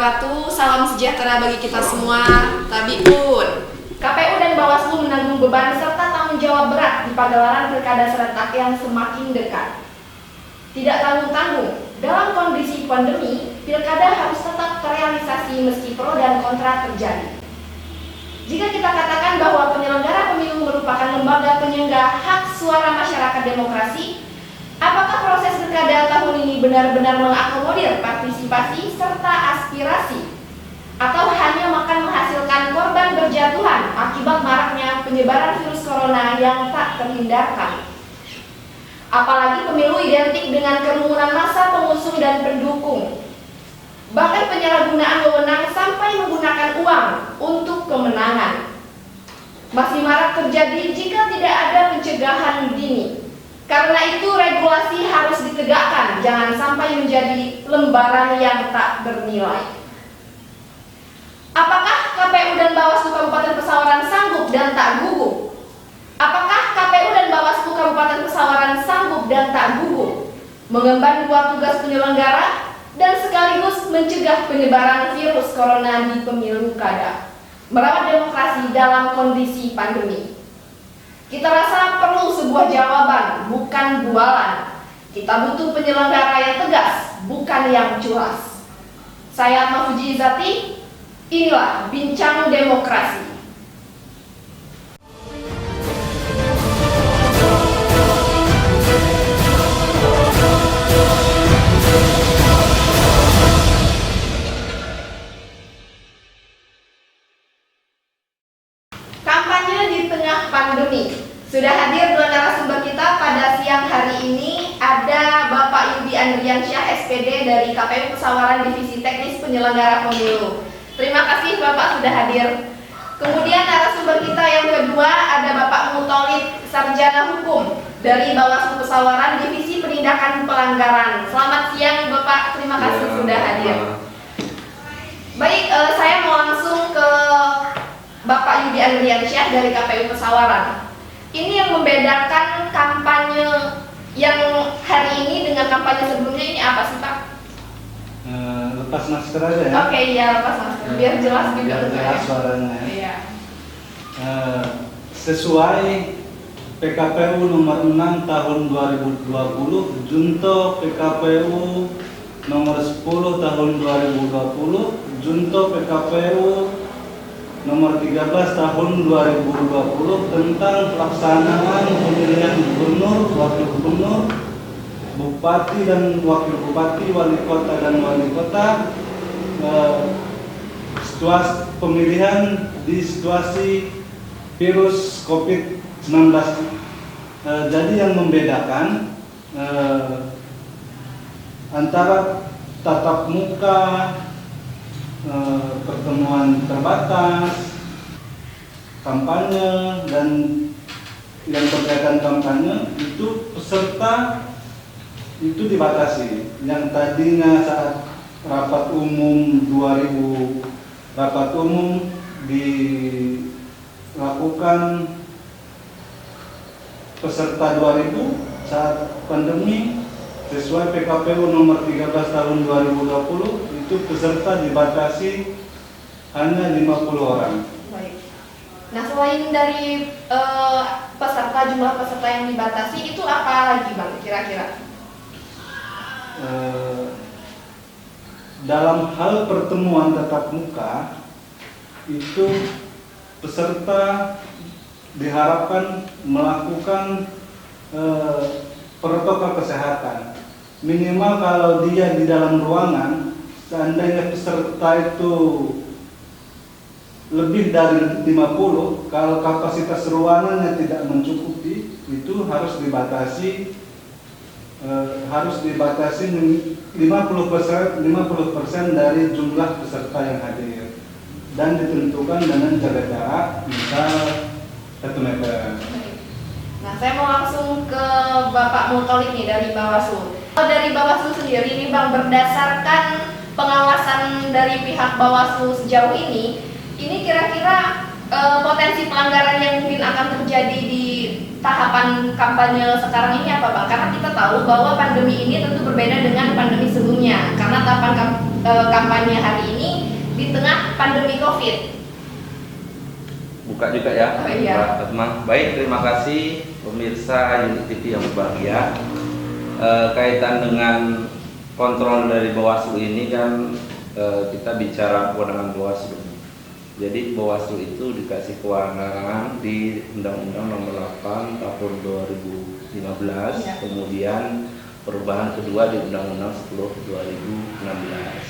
wabarakatuh. Salam sejahtera bagi kita semua. Tabiun. KPU dan Bawaslu menanggung beban serta tanggung jawab berat di pagelaran pilkada serentak yang semakin dekat. Tidak tanggung-tanggung, dalam kondisi pandemi, pilkada harus tetap terrealisasi meski pro dan kontra terjadi. Jika kita katakan bahwa penyelenggara pemilu merupakan lembaga penyangga hak suara masyarakat demokrasi, apakah proses pilkada tahun ini benar-benar mengakomodir partisipasi serta aspirasi? Atau hanya makan menghasilkan korban berjatuhan akibat maraknya penyebaran virus corona yang tak terhindarkan? Apalagi pemilu identik dengan kerumunan massa pengusung dan pendukung. Bahkan penyalahgunaan wewenang sampai menggunakan uang untuk kemenangan. Masih marak terjadi jika tidak ada pencegahan dini. Karena itu regulasi harus ditegakkan, jangan sampai menjadi lembaran yang tak bernilai. Apakah KPU dan Bawaslu Kabupaten Pesawaran sanggup dan tak gugup? Apakah KPU dan Bawaslu Kabupaten Pesawaran sanggup dan tak gugup mengemban dua tugas penyelenggara dan sekaligus mencegah penyebaran virus corona di pemilu kada, merawat demokrasi dalam kondisi pandemi? Kita rasa perlu sebuah jawaban, bukan bualan. Kita butuh penyelenggara yang tegas, bukan yang culas. Saya Mafuji Izati. Inilah Bincang Demokrasi. Kampanye di tengah pandemi. Sudah hadir dua narasumber kita pada siang hari ini. Ada Bapak Yudi Andriansyah, SPD dari KPU Pesawaran Divisi Teknis Penyelenggara Pemilu. Terima kasih Bapak sudah hadir. Kemudian narasumber kita yang kedua ada Bapak Mutolib, Sarjana Hukum dari Bawaslu Pesawaran Divisi Penindakan Pelanggaran. Selamat siang Bapak, terima kasih sudah hadir. Baik, saya mau langsung ke Bapak Yudi Andriansyah dari KPU Pesawaran. Ini yang membedakan kampanye yang hari ini dengan kampanye sebelumnya ini apa sih Pak? Lepas masker aja ya. Oke, iya lepas masker biar jelas juga. Biar jelas suaranya. Iya. Sesuai PKPU nomor 6 tahun 2020, Junto PKPU nomor 10 tahun 2020, Junto PKPU nomor 13 tahun 2020 tentang pelaksanaan pemilihan gubernur, wakil gubernur, bupati dan wakil bupati, wali kota dan wali kota, situasi pemilihan di situasi virus COVID-19. Jadi yang membedakan antara tatap muka, pertemuan terbatas, kampanye, dan yang berkaitan kampanye itu peserta itu dibatasi. Yang tadinya saat rapat umum 2000 rapat umum dilakukan peserta 2000, saat pandemi sesuai PKPU nomor 13 tahun 2020 itu peserta dibatasi hanya 50 orang. Baik. Nah, selain dari jumlah peserta yang dibatasi, itu apa lagi Bang kira-kira? Dalam hal pertemuan tatap muka itu peserta diharapkan melakukan protokol kesehatan. Minimal kalau dia di dalam ruangan, seandainya peserta itu lebih dari 50, kalau kapasitas ruangannya tidak mencukupi, itu harus dibatasi 50% dari jumlah peserta yang hadir, dan ditentukan dengan jaga jarak misal 1 meter. Nah, saya mau langsung ke Bapak Mutolib nih dari Bawaslu. Dari Bawaslu sendiri nih Bang, berdasarkan pengawasan dari pihak Bawaslu sejauh ini kira-kira potensi pelanggaran yang mungkin akan terjadi di tahapan kampanye sekarang ini apa Bang? Karena kita tahu bahwa pandemi ini tentu berbeda dengan pandemi sebelumnya, karena tahapan kampanye hari ini di tengah pandemi COVID. Buka juga ya, Oh, iya. Mbak Fatma. Baik, terima kasih pemirsa Unit TV yang berbahagia. Kaitan dengan kontrol dari Bawaslu ini kan kita bicara kewenangan Bawaslu. Jadi Bawaslu itu dikasih kewenangan di Undang-Undang Nomor 8 Tahun 2015, Ya. kemudian perubahan kedua di Undang-Undang 10 2016.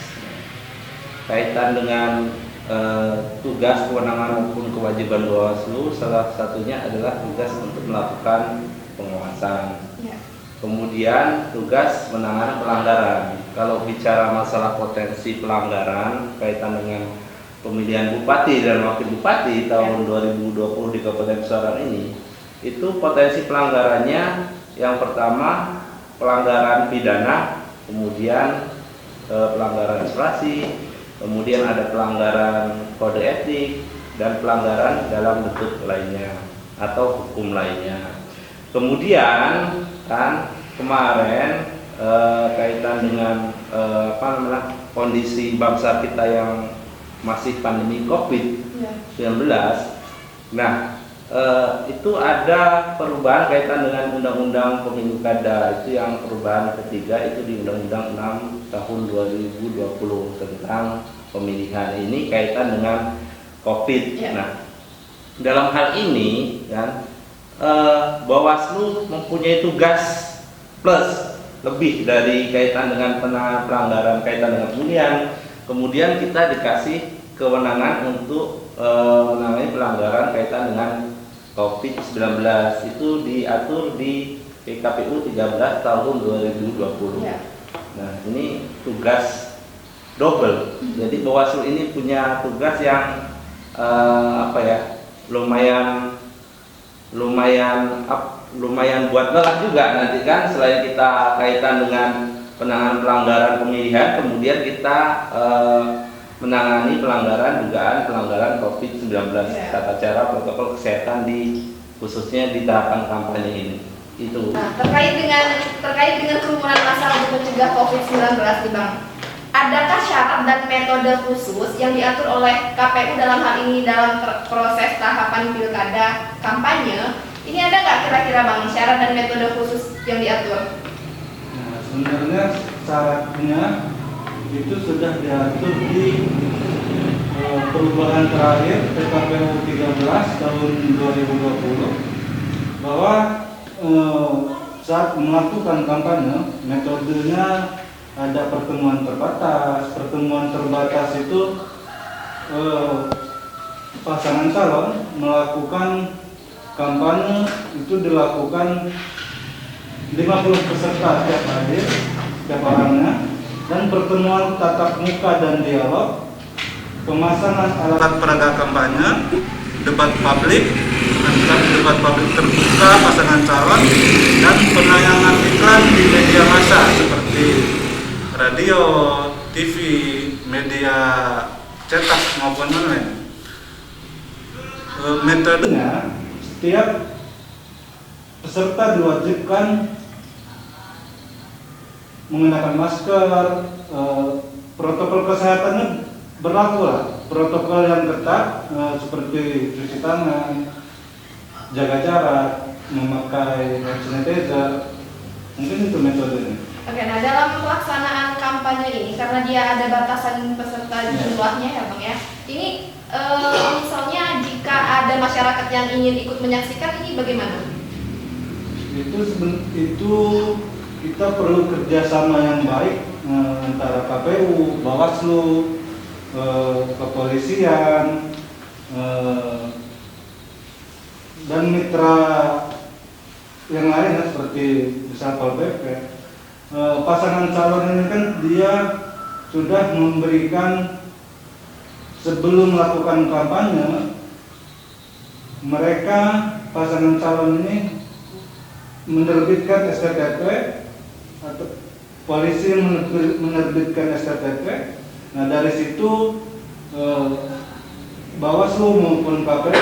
Kaitan dengan tugas, kewenangan maupun kewajiban Bawaslu, salah satunya adalah tugas untuk melakukan pengawasan. Ya. Kemudian tugas menangani pelanggaran. Kalau bicara masalah potensi pelanggaran kaitan dengan pemilihan bupati dan wakil bupati tahun 2020 di Kabupaten Sorong ini, itu potensi pelanggarannya yang pertama pelanggaran pidana, kemudian pelanggaran administrasi, kemudian ada pelanggaran kode etik dan pelanggaran dalam bentuk lainnya atau hukum lainnya. Kemudian kan kemarin kaitan dengan kondisi bangsa kita yang masih pandemi COVID-19. Nah, itu ada perubahan kaitan dengan Undang-Undang Pemilu Kada. Itu yang perubahan ketiga itu di Undang-Undang 6 tahun 2020 tentang pemilihan. Ini kaitan dengan COVID. Ya. Nah, dalam hal ini kan Bawaslu mempunyai tugas plus lebih dari kaitan dengan penanganan pelanggaran kaitan dengan pemilihan. Kemudian kita dikasih kewenangan untuk menangani pelanggaran kaitan dengan COVID-19. Itu diatur di PKPU 13 tahun 2020. Ya. Nah, ini tugas double. Jadi Bawaslu ini punya tugas yang lumayan buat lelah juga nanti kan, selain kita kaitan dengan penanganan pelanggaran pemilihan, kemudian kita menangani pelanggaran dugaan pelanggaran COVID-19, tata cara protokol kesehatan khususnya di tahapan kampanye ini. Itu. Nah, terkait dengan kerumunan massa untuk mencegah COVID-19 nih Bang, adakah syarat dan metode khusus yang diatur oleh KPU dalam hal ini dalam proses tahapan pilkada kampanye? Ini ada nggak kira-kira Bang syarat dan metode khusus yang diatur? Nah, sebenarnya syaratnya itu sudah diatur di perubahan terakhir PKPU 13 tahun 2020 bahwa saat melakukan kampanye metodenya ada pertemuan terbatas. Pertemuan terbatas itu pasangan calon melakukan kampanye itu dilakukan 50 peserta setiap hadir, setiap orangnya, dan pertemuan tatap muka dan dialog, pemasangan alat peraga kampanye, debat publik terbuka pasangan calon, dan penayangan iklan di media massa seperti radio, TV, media cetak maupun online. Metodenya, setiap peserta diwajibkan menggunakan masker, protokol kesehatannya berlaku lah, protokol yang ketat seperti cuci tangan, jaga jarak, memakai hand sanitizer, mungkin itu metodenya. Oke, nah dalam pelaksanaan kampanye ini karena dia ada batasan peserta jumlahnya ya Bang ya. Ini misalnya jika ada masyarakat yang ingin ikut menyaksikan ini bagaimana? Itu kita perlu kerjasama yang baik antara KPU, Bawaslu, kepolisian, dan mitra yang lain seperti Satpol PP. Pasangan calon ini kan dia sudah memberikan sebelum melakukan kampanye, mereka pasangan calon ini menerbitkan STTP atau polisi menerbitkan STTP. Nah dari situ Bawaslu maupun KPU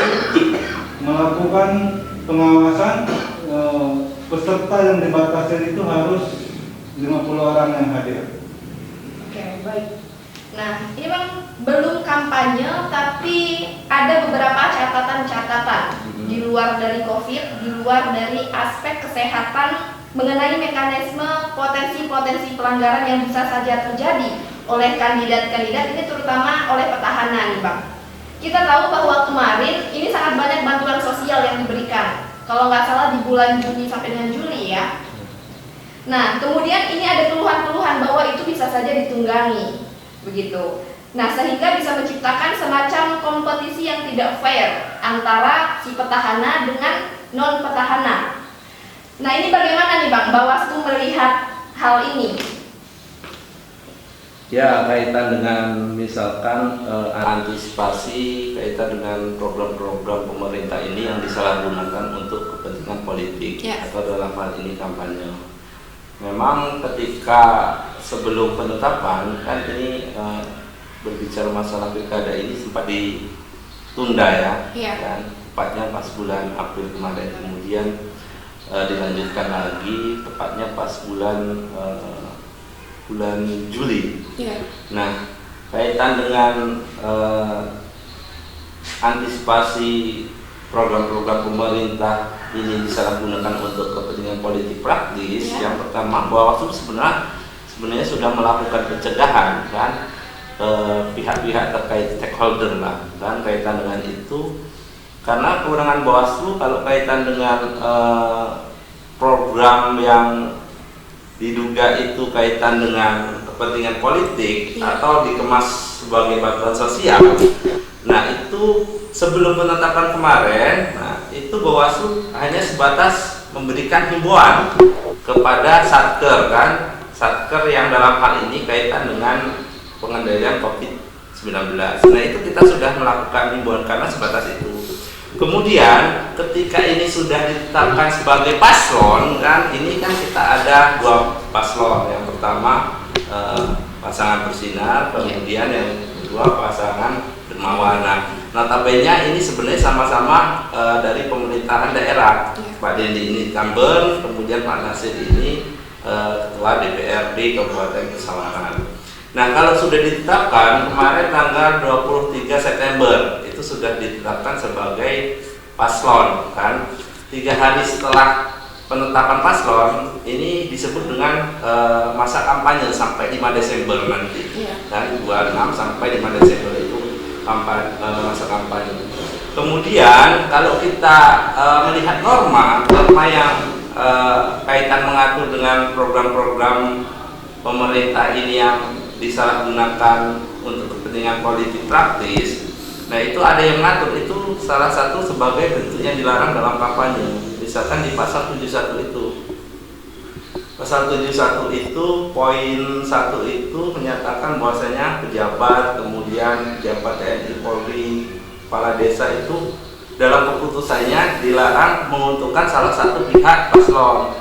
melakukan pengawasan, peserta yang dibatasi itu harus 50 orang yang hadir. Oke, baik. Nah, ini memang belum kampanye, tapi ada beberapa catatan-catatan di luar dari COVID, di luar dari aspek kesehatan mengenai mekanisme potensi-potensi pelanggaran yang bisa saja terjadi oleh kandidat-kandidat ini, terutama oleh petahana nih Bang. Kita tahu bahwa kemarin ini sangat banyak bantuan sosial yang diberikan, kalau nggak salah di bulan Juni sampai dengan Juli ya. Nah, kemudian ini ada keluhan-keluhan bahwa itu bisa saja ditunggangi, begitu. Nah, sehingga bisa menciptakan semacam kompetisi yang tidak fair antara si petahana dengan non petahana. Nah, ini bagaimana nih Bang, Bawaslu melihat hal ini? Ya, kaitan dengan misalkan antisipasi kaitan dengan program-program pemerintah ini yang disalahgunakan untuk kepentingan politik atau dalam hal ini kampanye. Memang ketika sebelum penetapan kan ini berbicara masalah pilkada ini sempat ditunda ya, kan tepatnya pas bulan April kemarin, kemudian dilanjutkan lagi tepatnya pas bulan Juli. Nah, kaitan dengan antisipasi program-program pemerintah ini disalahgunakan untuk kepentingan politik praktis, yang pertama Bawaslu sebenarnya sudah melakukan pencegahan kan pihak-pihak terkait stakeholder lah kan kaitan dengan itu, karena kewenangan Bawaslu kalau kaitan dengan program yang diduga itu kaitan dengan kepentingan politik atau dikemas sebagai bantuan sosial. Nah, itu sebelum penetapan kemarin, itu Bawaslu hanya sebatas memberikan himbauan kepada Satker kan, Satker yang dalam hal ini kaitan dengan pengendalian COVID-19. Nah, itu kita sudah melakukan himbauan karena sebatas itu. Kemudian ketika ini sudah ditetapkan sebagai paslon kan, ini kan kita ada dua paslon. Yang pertama pasangan Bersinar, kemudian yang kedua pasangan Dermawan. Notabene ini sebenarnya sama-sama dari pemerintahan daerah. Pak Dendi ini Kamben, kemudian Pak Nasir ini ketua DPRD Kabupaten Pesawaran. Nah, kalau sudah ditetapkan kemarin tanggal 23 September itu sudah ditetapkan sebagai paslon kan. 3 hari setelah penetapan paslon ini disebut dengan masa kampanye sampai 5 Desember nanti. Dan 26 sampai 5 Desember itu masa kampanye. Kemudian kalau kita melihat norma yang kaitan mengatur dengan program-program pemerintah ini yang disalahgunakan untuk kepentingan politik praktis, nah itu ada yang mengatur, itu salah satu sebagai bentuknya dilarang dalam kampanye. Misalkan di pasal 71 itu, pasal 71 itu poin 1 itu menyatakan bahwasanya pejabat, kemudian pejabat TNI, Polri, kepala desa itu dalam keputusannya dilarang menguntungkan salah satu pihak paslon.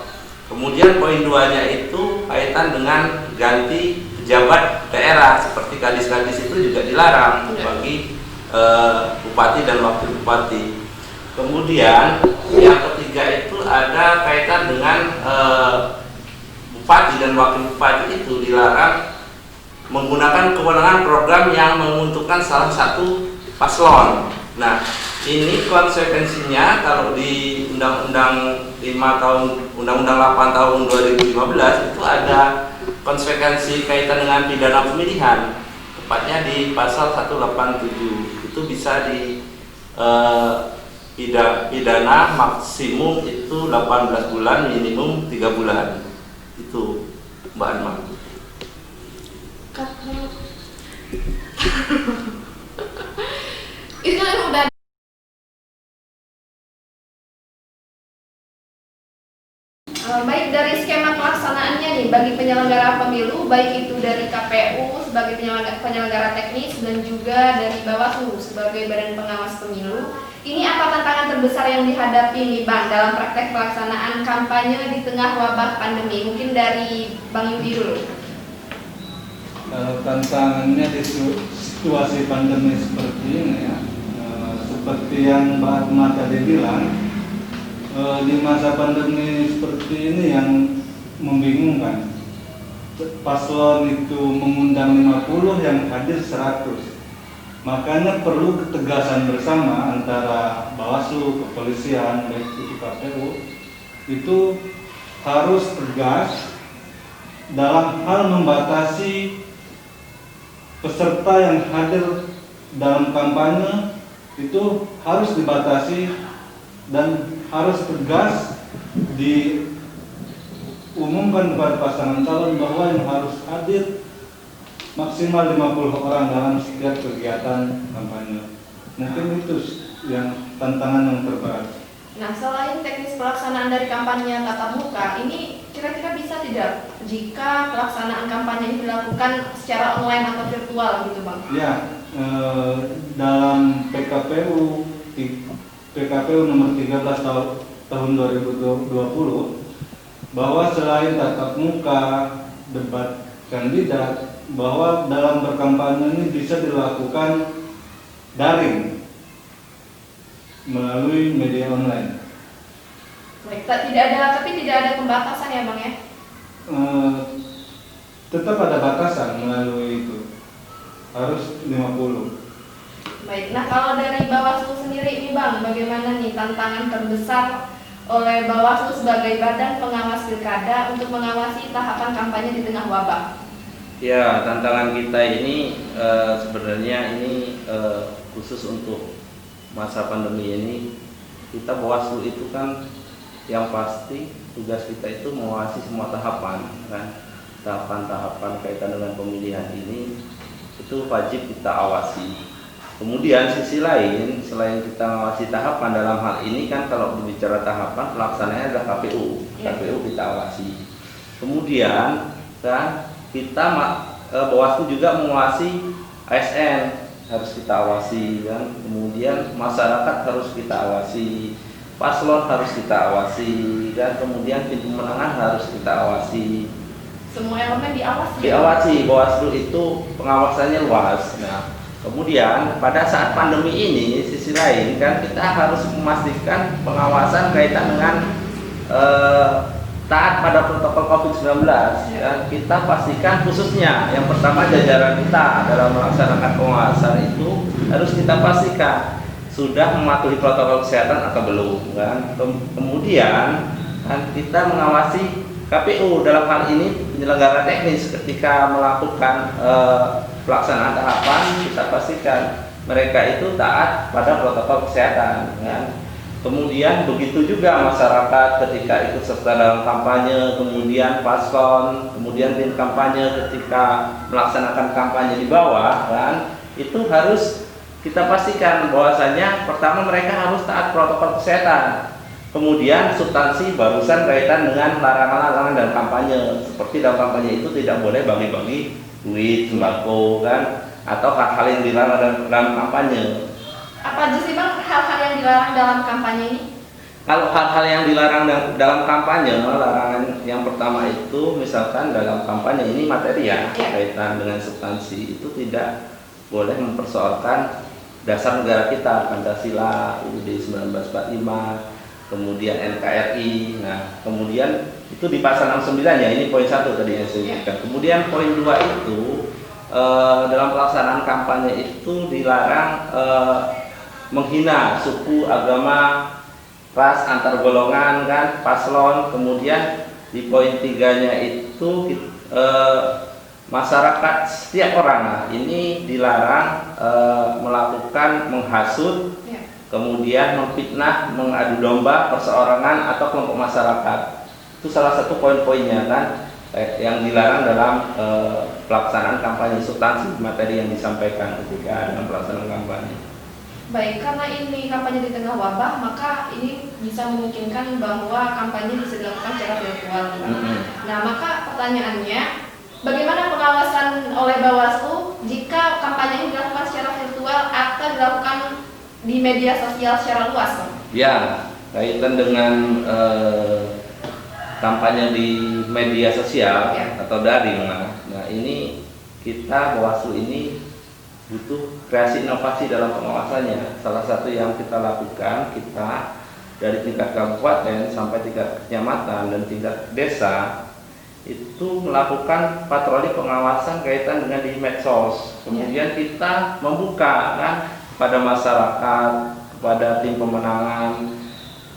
Kemudian poin 2-nya itu kaitan dengan ganti pejabat daerah seperti kadis-kadis itu juga dilarang bagi bupati dan wakil bupati. Kemudian yang ketiga itu ada kaitan dengan bupati dan wakil bupati itu dilarang menggunakan kewenangan program yang menguntungkan salah satu paslon. Nah, ini konsekuensinya kalau di Undang-Undang 8 tahun 2015 itu ada konsekuensi kaitan dengan pidana pemilihan, tepatnya di pasal 187 itu bisa di pidana maksimum itu 18 bulan, minimum 3 bulan. Itu Mbak Anma. Itu udah baik dari skema pelaksanaannya nih bagi penyelenggara pemilu, baik itu dari KPU sebagai penyelenggara teknis dan juga dari Bawaslu sebagai badan pengawas pemilu. Ini apa tantangan terbesar yang dihadapi nih Bang dalam praktek pelaksanaan kampanye di tengah wabah pandemi? Mungkin dari Bang Yudi dulu. Tantangannya di situasi pandemi seperti ini ya, seperti yang Mbak Atma tadi bilang, di masa pandemi seperti ini yang membingungkan. paslon itu mengundang 50 yang hadir 100. Makanya perlu ketegasan bersama antara Bawaslu, kepolisian, baik itu KPU, itu harus tegas dalam hal membatasi peserta yang hadir dalam kampanye, itu harus dibatasi dan harus tegas diumumkan kepada pasangan calon bahwa yang harus hadir maksimal 50 orang dalam setiap kegiatan kampanye. Mungkin itu yang tantangan yang terberat. Nah, selain teknis pelaksanaan dari kampanye tatap muka, ini kira-kira bisa tidak jika pelaksanaan kampanye ini dilakukan secara online atau virtual gitu Bang? Ya, dalam PKPU nomor 13 tahun 2020 bahwa selain tatap muka, debat kandidat, bahwa dalam berkampanye ini bisa dilakukan daring melalui media online. Baik, tapi tidak ada pembatasan ya Bang ya? Tetap ada batasan melalui itu, harus 50. Baik, nah kalau dari Bawaslu sendiri ini Bang, bagaimana nih tantangan terbesar oleh Bawaslu sebagai badan pengawas pilkada untuk mengawasi tahapan kampanye di tengah wabah? Ya, tantangan kita ini sebenarnya ini khusus untuk masa pandemi ini. Kita Bawaslu itu kan yang pasti tugas kita itu mengawasi semua tahapan kan. Tahapan-tahapan kaitan dengan pemilihan ini itu wajib kita awasi. Kemudian sisi lain, selain kita mengawasi tahapan dalam hal ini kan, kalau berbicara tahapan pelaksanaannya adalah KPU. KPU kita awasi. Kemudian kan kita Bawaslu juga mengawasi ASN, harus kita awasi kan. Kemudian masyarakat harus kita awasi, paslon harus kita awasi, dan kemudian tim pemenangan harus kita awasi. Semua elemen diawasi. Diawasi, Bawaslu itu pengawasannya luas. Nah, kemudian pada saat pandemi ini, sisi lain kan kita harus memastikan pengawasan kaitan dengan taat pada protokol COVID-19. Ya, kita pastikan khususnya yang pertama jajaran kita dalam melaksanakan pengawasan itu harus kita pastikan sudah mematuhi protokol kesehatan atau belum kan. Kemudian kan kita mengawasi KPU dalam hal ini penyelenggara teknis ketika melakukan pelaksanaan tahapan, kita pastikan mereka itu taat pada protokol kesehatan kan. Kemudian begitu juga masyarakat ketika ikut serta dalam kampanye, kemudian paslon, kemudian tim kampanye ketika melaksanakan kampanye di bawah kan, itu harus kita pastikan bahwasanya pertama mereka harus taat protokol kesehatan. Kemudian substansi barusan kaitan dengan larangan-larangan dalam kampanye, seperti dalam kampanye itu tidak boleh bagi-bagi duit, sembako kan, atau hal-hal yang dilarang dalam kampanye. Apa aja sih Bang hal-hal yang dilarang dalam kampanye ini? Kalau hal-hal yang dilarang dalam kampanye, larangan yang pertama itu misalkan dalam kampanye ini materi ya, kaitan dengan substansi itu tidak boleh mempersoalkan dasar negara kita, Pancasila, UUD 1945, kemudian NKRI. Nah, kemudian itu di pasal 69 ya, ini poin 1 tadi yang saya sebutkan. Kemudian poin 2 itu dalam pelaksanaan kampanye itu dilarang menghina suku, agama, ras, antar golongan kan, paslon. Kemudian di poin 3-nya itu masyarakat setiap orang, nah, ini dilarang melakukan menghasut, kemudian memfitnah, mengadu domba perseorangan atau kelompok masyarakat. Itu salah satu poin-poinnya kan, yang dilarang dalam pelaksanaan kampanye, substansi materi yang disampaikan ketika dalam pelaksanaan kampanye. Baik, karena ini kampanye di tengah wabah, maka ini bisa memungkinkan bahwa kampanye bisa dilakukan secara virtual. Nah, maka pertanyaannya, bagaimana pengawasan oleh Bawaslu jika kampanye ini dilakukan secara virtual atau dilakukan di media sosial secara luas, Bang? Ya, kaitan dengan kampanye di media sosial atau daring. Nah, ini kita Bawaslu ini butuh kreasi inovasi dalam pengawasannya. Salah satu yang kita lakukan, kita dari tingkat kabupaten sampai tingkat kecamatan dan tingkat desa itu melakukan patroli pengawasan kaitan dengan di medsos. Kemudian kita membuka kan kepada masyarakat, kepada tim pemenangan,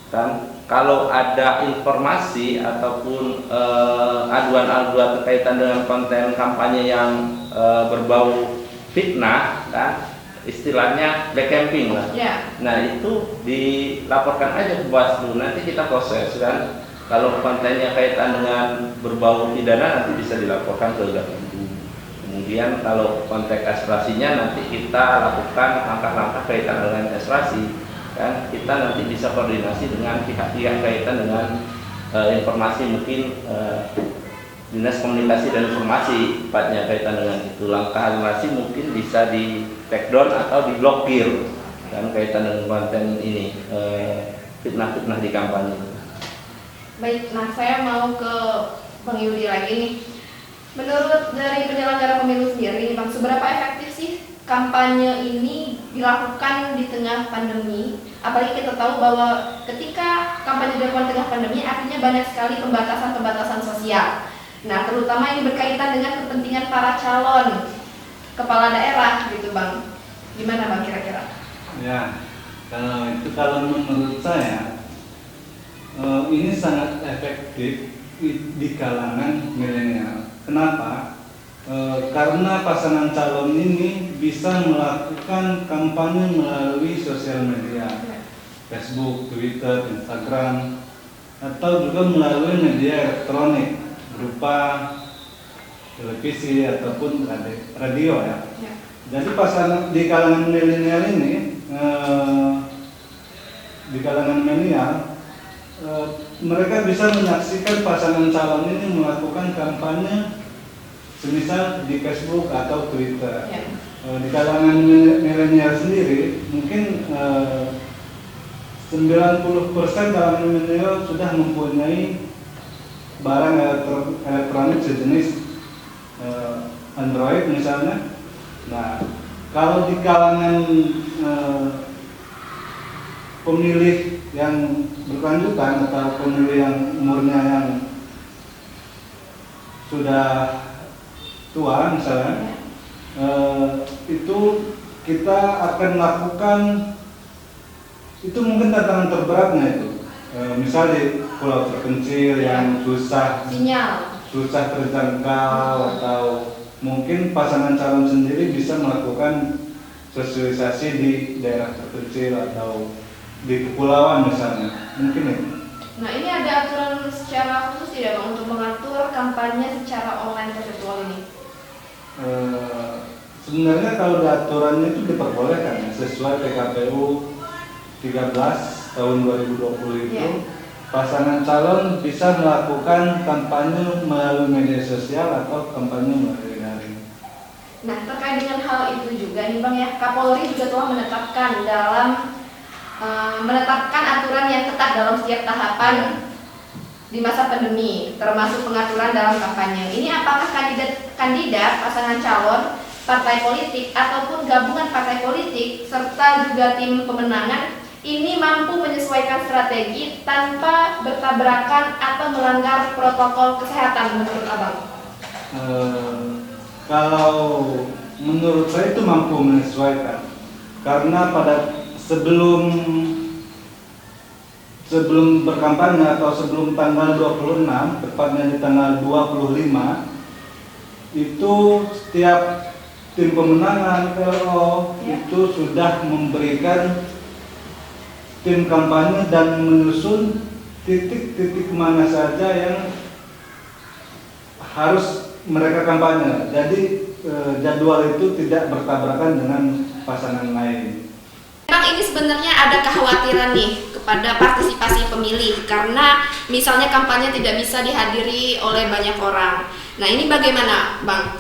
kan kalau ada informasi ataupun aduan-aduan berkaitan dengan konten kampanye yang berbau fitnah, kan istilahnya backcamping lah. Nah itu dilaporkan aja ke Bawaslu, nanti kita proses kan. Kalau kontennya kaitan dengan berbau pidana nanti bisa dilaporkan ke Gakumdu. Kemudian kalau konteks aspirasinya nanti kita lakukan langkah-langkah kaitan dengan aspirasi, kan kita nanti bisa koordinasi dengan pihak-pihak kaitan dengan informasi mungkin Dinas Komunikasi dan Informasi tepatnya kaitan dengan itu. Langkah aspirasi mungkin bisa di take down atau diblokir kan kaitan dengan konten ini fitnah-fitnah di kampanye. Baik, nah saya mau ke Bang Yudi lagi nih. Menurut dari penyelenggara pemilu sendiri, Bang, seberapa efektif sih kampanye ini dilakukan di tengah pandemi? Apalagi kita tahu bahwa ketika kampanye dilakukan di tengah pandemi, artinya banyak sekali pembatasan-pembatasan sosial. Nah, terutama ini berkaitan dengan kepentingan para calon kepala daerah, gitu, Bang. Gimana, Bang, kira-kira? Ya, kalau menurut saya ini sangat efektif di kalangan milenial. Kenapa? Karena pasangan calon ini bisa melakukan kampanye melalui sosial media, Facebook, Twitter, Instagram, atau juga melalui media elektronik berupa televisi ataupun radio ya. Jadi pasangan di kalangan milenial ini, mereka bisa menyaksikan pasangan calon ini melakukan kampanye semisal di Facebook atau Twitter. Di kalangan milenial sendiri mungkin 90% kalangan milenial sudah mempunyai barang elektronik sejenis Android misalnya. Nah, kalau di kalangan pemilih yang berkelanjutan atau pemilih yang umurnya yang sudah tua misalnya, itu kita akan lakukan, itu mungkin tantangan terberatnya itu. Misal di pulau terpencil yang susah terjangkau, atau mungkin pasangan calon sendiri bisa melakukan sosialisasi di daerah terpencil atau di kepulauan misalnya, mungkin ya. Nah, ini ada aturan secara khusus tidak, Bang, untuk mengatur kampanye secara online virtual ini? Sebenarnya kalau aturannya itu diperbolehkan ya, sesuai PKPU 13 tahun 2020 itu, pasangan calon bisa melakukan kampanye melalui media sosial atau kampanye melalui daring. Nah, terkait dengan hal itu juga nih, Bang, ya, Kapolri juga telah menetapkan aturan yang ketat dalam setiap tahapan di masa pandemi, termasuk pengaturan dalam kampanye. Ini apakah kandidat, pasangan calon, partai politik ataupun gabungan partai politik serta juga tim pemenangan ini mampu menyesuaikan strategi tanpa bertabrakan atau melanggar protokol kesehatan menurut Abang? Kalau menurut saya itu mampu menyesuaikan, karena pada sebelum berkampanye atau sebelum tanggal 26, tepatnya di tanggal 25, itu setiap tim pemenangan PLO itu sudah memberikan tim kampanye dan menyusun titik-titik mana saja yang harus mereka kampanye. Jadi jadwal itu tidak bertabrakan dengan pasangan lain. Memang ini sebenarnya ada kekhawatiran nih kepada partisipasi pemilih karena misalnya kampanye tidak bisa dihadiri oleh banyak orang. Nah, ini bagaimana, Bang?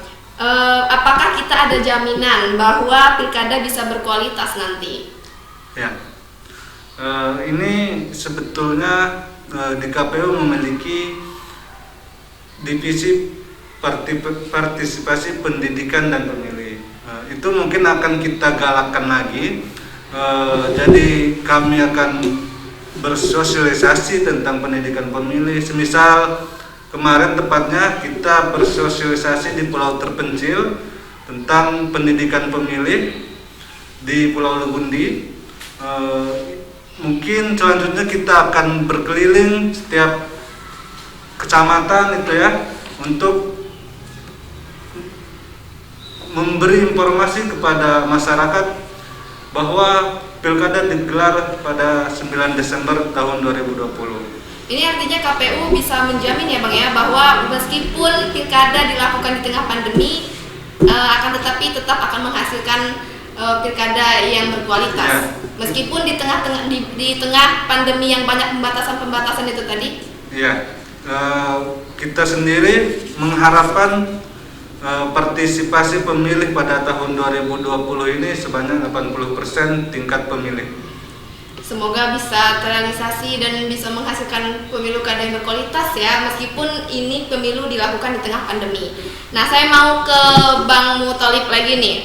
Apakah kita ada jaminan bahwa pilkada bisa berkualitas nanti? Ya, ini sebetulnya di KPU memiliki divisi partisipasi pendidikan dan pemilih. Itu mungkin akan kita galakkan lagi. Jadi kami akan bersosialisasi tentang pendidikan pemilih. Semisal kemarin tepatnya kita bersosialisasi di pulau terpencil tentang pendidikan pemilih di Pulau Lugundi. Mungkin selanjutnya kita akan berkeliling setiap kecamatan itu ya, untuk memberi informasi kepada masyarakat bahwa pilkada digelar pada 9 Desember tahun 2020. Ini artinya KPU bisa menjamin ya Bang ya, bahwa meskipun pilkada dilakukan di tengah pandemi, akan tetapi tetap akan menghasilkan pilkada yang berkualitas. Ya. Meskipun di tengah pandemi yang banyak pembatasan itu tadi. Iya, kita sendiri mengharapkan partisipasi pemilih pada tahun 2020 ini sebanyak 80% tingkat pemilih. Semoga bisa terrealisasi dan bisa menghasilkan pemilu kada yang berkualitas ya, meskipun ini pemilu dilakukan di tengah pandemi. Nah, saya mau ke Bang Muthalib lagi nih.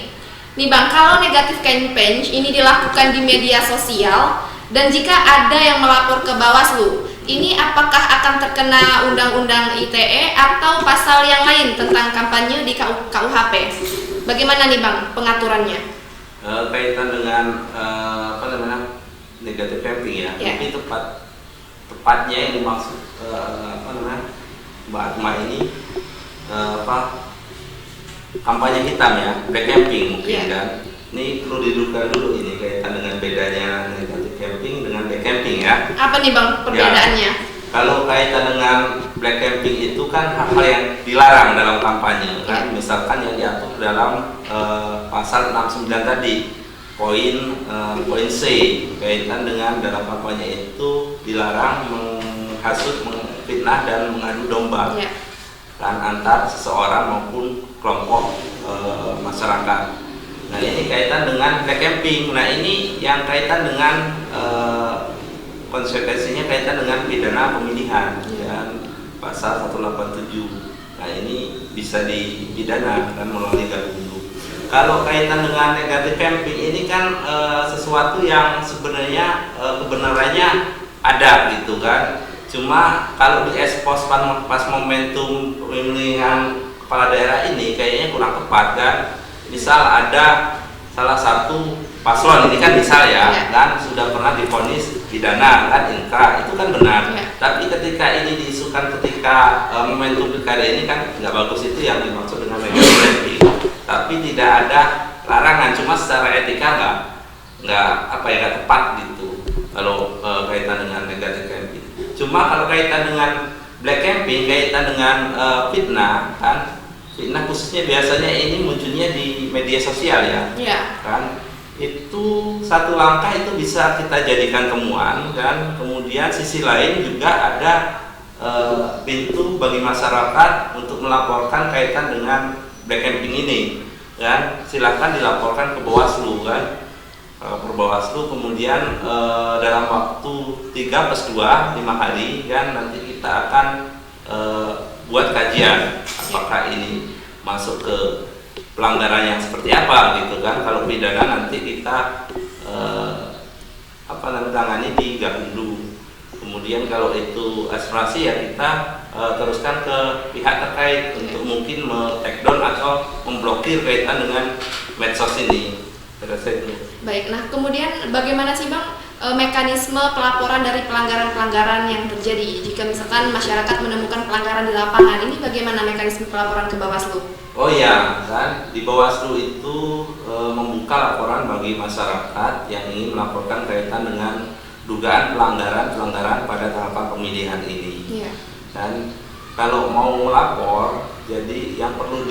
Nih Bang, kalau negatif campaign ini dilakukan di media sosial dan jika ada yang melapor ke Bawaslu, ini apakah akan terkena Undang-Undang ITE atau pasal yang lain tentang kampanye di KUHP? Bagaimana nih Bang pengaturannya? Kaitan dengan negatif campaign ya, Yeah. ini tepatnya yang dimaksud Mbak Atma ini kampanye hitam ya, black campaign mungkin Yeah. kan. Ini perlu didudukkan dulu ini kaitan dengan bedanya negatif campaign dengan black campaign ya. Apa nih Bang perbedaannya? Kalau kaitan dengan black campaign itu kan hal-hal yang dilarang dalam kampanye kan, misalkan yang diatur dalam pasal 69 tadi. Poin C kaitan dengan dalam kampanye itu dilarang menghasut, memfitnah dan mengadu domba kan antar seseorang maupun kelompok masyarakat. Nah ini kaitan dengan black campaign. Nah ini yang kaitan dengan konsekuensinya kaitan dengan pidana pemilihan dan pasal 187. Nah ini bisa dipidana dan melalui Gakumdu. Kalau kaitan dengan negatif campaign ini kan sesuatu yang sebenarnya kebenarannya ada gitu kan. Cuma kalau diekspos pas momentum pemilihan kepala daerah ini kayaknya kurang tepat kan. Misal ada salah satu paslon ini kan misal ya, kan sudah pernah divonis pidana kan inkrah, itu kan benar. Tapi ketika ini diisukan ketika momentum pilkada ini kan nggak bagus, itu yang dimaksud dengan negatif campaign. Tapi tidak ada larangan, cuma secara etika nggak tepat gitu kalau kaitan dengan negatif campaign. Cuma kalau kaitan dengan black campaign, kaitan dengan fitnah kan, fitnah khususnya biasanya ini munculnya di media sosial ya, kan itu satu langkah itu bisa kita jadikan temuan, dan kemudian sisi lain juga ada pintu bagi masyarakat untuk melaporkan kaitan dengan black campaign ini kan. Silahkan dilaporkan ke Bawaslu kan, ke Bawaslu, kemudian dalam waktu 3+2 5 hari kan nanti kita akan buat kajian apakah ini masuk ke pelanggaran yang seperti apa gitu kan. Kalau pidana nanti kita tangani di Gakumdu. Kemudian kalau itu aspirasi ya kita teruskan ke pihak terkait untuk mungkin take down atau memblokir kaitan dengan medsos ini. Saya itu. Baik, nah kemudian bagaimana sih Bang mekanisme pelaporan dari pelanggaran-pelanggaran yang terjadi jika misalkan masyarakat menemukan pelanggaran di lapangan, ini bagaimana mekanisme pelaporan ke Bawaslu? Oh ya, kan di Bawaslu itu membuka laporan bagi masyarakat yang ingin melaporkan kaitan dengan dugaan pelanggaran pada tahapan pemilihan ini. Iya. Dan kalau mau melapor, jadi yang perlu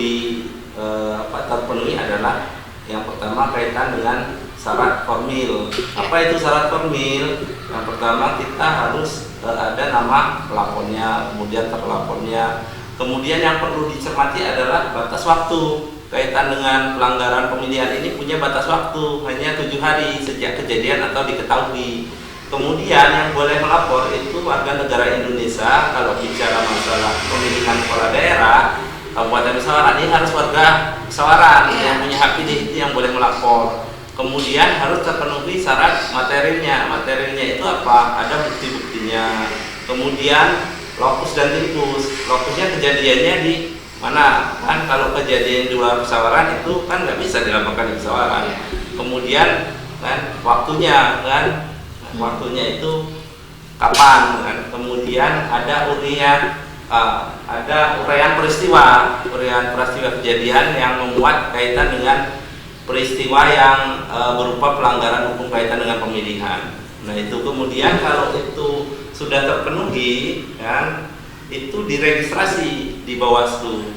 terpenuhi adalah yang pertama kaitan dengan syarat formil. Apa itu syarat formil? Yang pertama kita harus ada nama pelapornya, kemudian terlapornya. Kemudian yang perlu dicermati adalah batas waktu. Kaitan dengan pelanggaran pemilihan ini punya batas waktu hanya 7 hari sejak kejadian atau diketahui. Kemudian yang boleh melapor itu warga negara Indonesia. Kalau bicara masalah pemilihan kepala daerah, kabupaten musyawarah, ini harus warga musyawarah yang punya hak pilih itu yang boleh melapor. Kemudian harus terpenuhi syarat materinya. Materinya itu apa? Ada bukti-buktinya. Kemudian lokus dan tikus. Lokusnya kejadiannya di mana? Kan kalau kejadian di luar pesawaran itu kan nggak bisa dilaporkan di pesawaran. Kemudian kan waktunya kan, waktunya itu kapan kan? Kemudian ada uraian peristiwa kejadian yang memuat kaitan dengan peristiwa yang berupa pelanggaran hukum kaitan dengan pemilihan. Nah itu kemudian kalau itu sudah terpenuhi kan, itu diregistrasi di Bawaslu.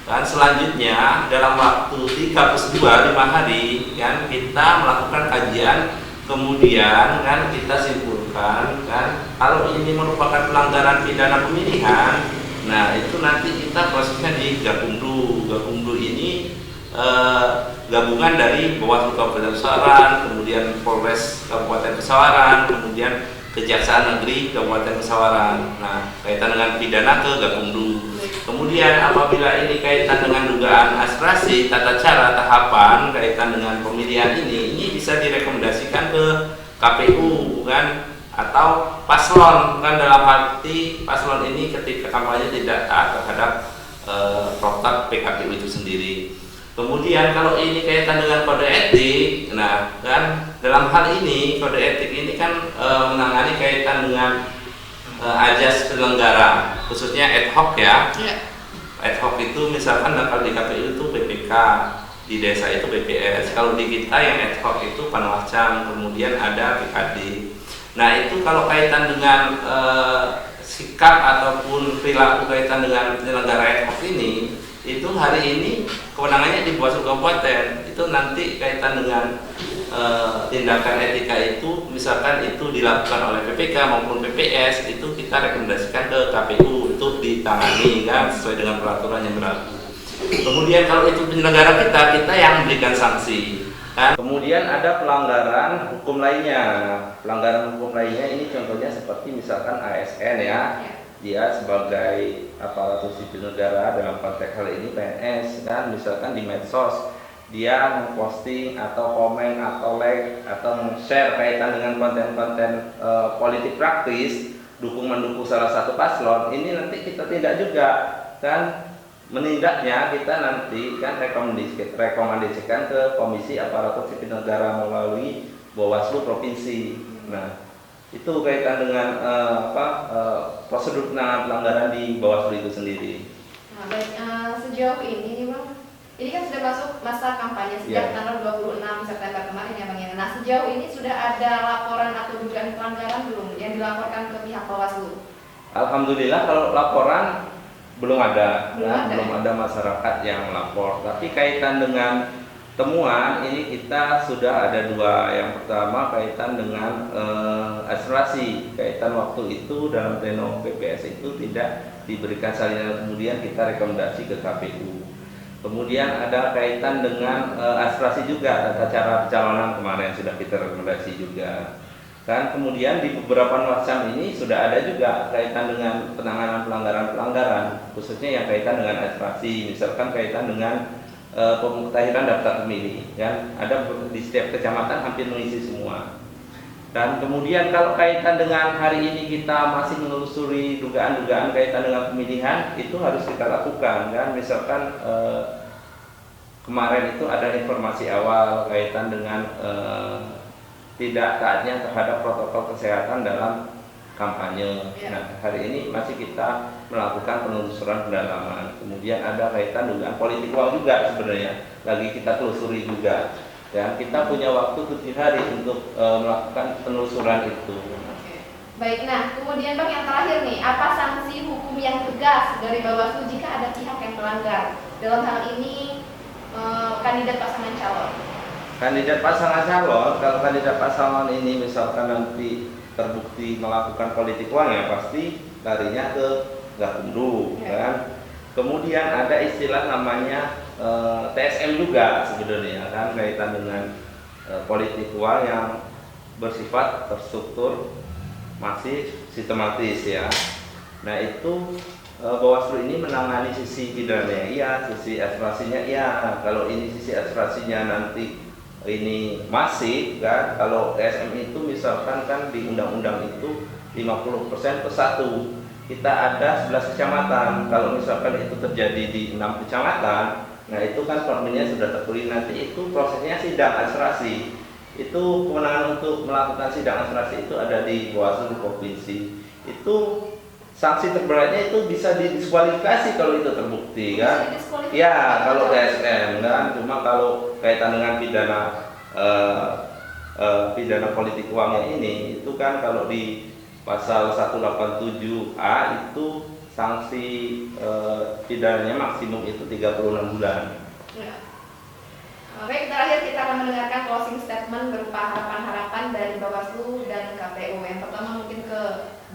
Kan selanjutnya dalam waktu 32 5 hari kan kita melakukan kajian, kemudian kan kita simpulkan kan kalau ini merupakan pelanggaran pidana pemilihan. Nah itu nanti kita prosesnya di Gakumdu. Gakumdu ini gabungan dari Bawaslu Kabupaten Pesawaran, kemudian Polres Kabupaten Pesawaran, kemudian Kejaksaan Negeri Kabupaten Pesawaran. Nah, kaitan dengan pidana ke Gakumdu. Kemudian apabila ini kaitan dengan dugaan aspirasi, tata cara, tahapan kaitan dengan pemilihan ini bisa direkomendasikan ke KPU kan, atau paslon kan, dalam arti paslon ini ketika kampanye tidak taat terhadap protap PKPU itu sendiri. Kemudian kalau ini kaitan dengan kode etik, nah kan dalam hal ini kode etik ini kan menangani kaitan dengan ajas penyelenggara, khususnya ad hoc ya. Ad hoc itu misalkan kalau di KPU itu BPK, di desa itu BPS, kalau di kita yang ad hoc itu Panwascam, kemudian ada PKD. Nah itu kalau kaitan dengan sikap ataupun perilaku kaitan dengan penyelenggara ad hoc ini, itu hari ini kewenangannya di Bawaslu Kabupaten. Itu nanti kaitan dengan tindakan etika itu, misalkan itu dilakukan oleh PPK maupun PPS, itu kita rekomendasikan ke KPU untuk ditangani kan sesuai dengan peraturan yang berlaku. Kemudian kalau itu penyelenggara kita yang memberikan sanksi kan. Kemudian ada pelanggaran hukum lainnya. Pelanggaran hukum lainnya ini contohnya seperti misalkan ASN ya. Dia sebagai aparatur sipil negara, dalam konteks hal ini PNS kan, misalkan di medsos dia memposting atau komen atau like atau share kaitan dengan konten-konten politik praktis mendukung salah satu paslon, ini nanti kita tidak juga kan menindaknya, kita nanti kan rekomendasikan ke Komisi Aparatur Sipil Negara melalui Bawaslu Provinsi. Nah itu kaitan dengan prosedur penanganan pelanggaran di Bawaslu itu sendiri. Nah, baik, sejauh ini nih Bang, ini kan sudah masuk masa kampanye sejak tanggal 26 September kemarin ya Bang ya. Nah sejauh ini sudah ada laporan atau dugaan pelanggaran belum yang dilaporkan ke pihak Bawaslu? Alhamdulillah kalau laporan belum ada, belum ada masyarakat yang melapor. Tapi kaitan dengan temuan ini kita sudah ada dua. Yang pertama kaitan dengan aspirasi, kaitan waktu itu dalam pleno PPS itu tidak diberikan salinan, kemudian kita rekomendasi ke KPU. Kemudian ada kaitan dengan aspirasi juga, tata cara pencalonan kemarin sudah kita rekomendasi juga kan. Kemudian di beberapa macam ini sudah ada juga kaitan dengan penanganan pelanggaran khususnya yang kaitan dengan aspirasi, misalkan kaitan dengan pemutahiran daftar pemilih kan, ada di setiap kecamatan hampir mengisi semua. Dan kemudian kalau kaitan dengan hari ini kita masih menelusuri dugaan-dugaan kaitan dengan pemilihan, itu harus kita lakukan kan, misalkan kemarin itu ada informasi awal kaitan dengan tidak taatnya terhadap protokol kesehatan dalam kampanye. Nah, hari ini masih kita melakukan penelusuran pendalaman. Kemudian ada kaitan dengan politik uang juga sebenarnya, lagi kita telusuri juga. Dan kita punya waktu 7 hari untuk melakukan penelusuran itu. Baik, nah kemudian Bang yang terakhir nih, apa sanksi hukum yang tegas dari Bawaslu jika ada pihak yang melanggar? Dalam hal ini kandidat pasangan calon. Kandidat pasangan calon, kalau kandidat pasangan ini misalkan nanti terbukti melakukan politik uang, ya pasti larinya ke Gakumdu kan. Kemudian ada istilah namanya TSM juga sebenarnya kan, kaitan dengan politik uang yang bersifat terstruktur, masih sistematis ya. Nah itu Bawaslu ini menangani sisi pidananya iya, sisi aspirasinya iya. Nah, kalau ini sisi aspirasinya nanti ini masih kan, kalau TSM itu misalkan kan di undang-undang itu 50% per 1. kita ada 11 kecamatan. Kalau misalkan itu terjadi di 6 kecamatan, nah itu kan formunya sudah tertulis, nanti itu prosesnya sidang administrasi. Itu kewenangan untuk melakukan sidang administrasi itu ada di Bawaslu provinsi. Itu sanksi terberatnya itu bisa didiskualifikasi kalau itu terbukti kan. Ya, kalau TSM kan. Cuma kalau kaitan dengan pidana politik uangnya ini, itu kan kalau di pasal 187A itu sanksi pidananya maksimum itu 36 bulan. Ya. Baik, terakhir kita akan mendengarkan closing statement berupa harapan-harapan dari Bawaslu dan KPU. Yang pertama mungkin ke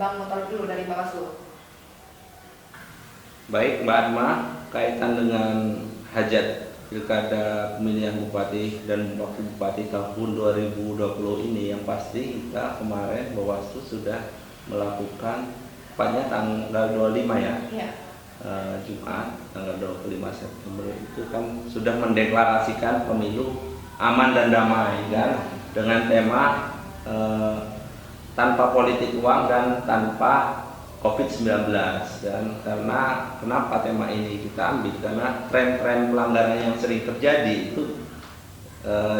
Bang Mutolib dulu dari Bawaslu. Baik Mbak Atma, kaitan dengan hajat Pilkada pemilihan Bupati dan Wakil Bupati tahun 2020 ini, yang pasti kita kemarin Bawaslu sudah melakukan tepatnya tanggal 25 ya. Ya. Jumat tanggal 25 September itu kan sudah mendeklarasikan pemilu aman dan damai kan, dengan tema tanpa politik uang dan tanpa COVID-19. Dan karena kenapa tema ini kita ambil, karena tren-tren pelanggaran yang sering terjadi itu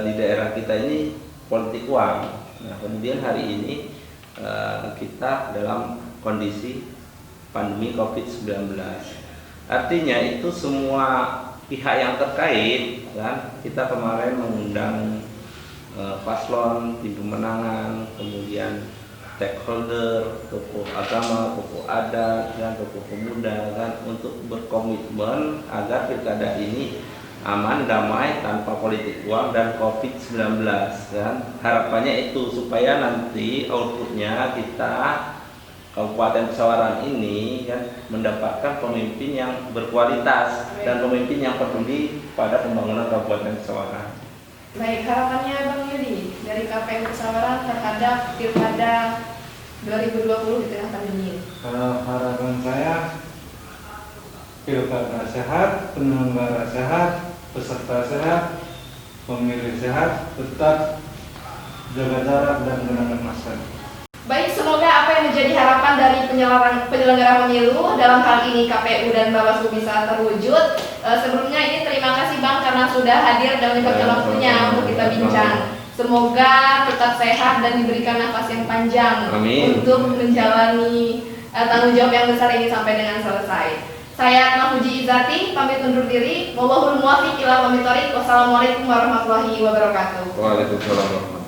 di daerah kita ini politik uang. Nah, kemudian hari ini kita dalam kondisi pandemi COVID-19. Artinya itu semua pihak yang terkait kan, kita kemarin mengundang paslon, tim pemenangan, kemudian stakeholder, tokoh agama, tokoh adat, dan tokoh pemuda kan, untuk berkomitmen agar pilkada ini aman, damai, tanpa politik uang dan COVID-19 kan. Harapannya itu supaya nanti outputnya kita Kabupaten Pesawaran ini kan mendapatkan pemimpin yang berkualitas dan pemimpin yang peduli pada pembangunan Kabupaten Pesawaran. Baik, harapannya Bang Yudi dari KPU Pesawaran terhadap Pilkada 2020 di tengah pandemi. Harapan saya pilkada sehat, penyelenggara sehat, peserta sehat, pemilih sehat, tetap jaga jarak dan gunakan masker. Baik, semoga apa yang menjadi harapan dari penyelenggara pemilu dalam hal ini KPU dan Bawaslu bisa terwujud. Sebelumnya ini terima kasih Bang karena sudah hadir dan menyempatkan waktunya untuk kita bincang. Semoga tetap sehat dan diberikan nafas yang panjang. Amin. Untuk menjalani tanggung jawab yang besar ini sampai dengan selesai. Saya Atma Puji Izati, pamit undur diri. Wallahul muwaffiq ila aqwamit thoriq. Wassalamualaikum warahmatullahi wabarakatuh. Waalaikumsalam.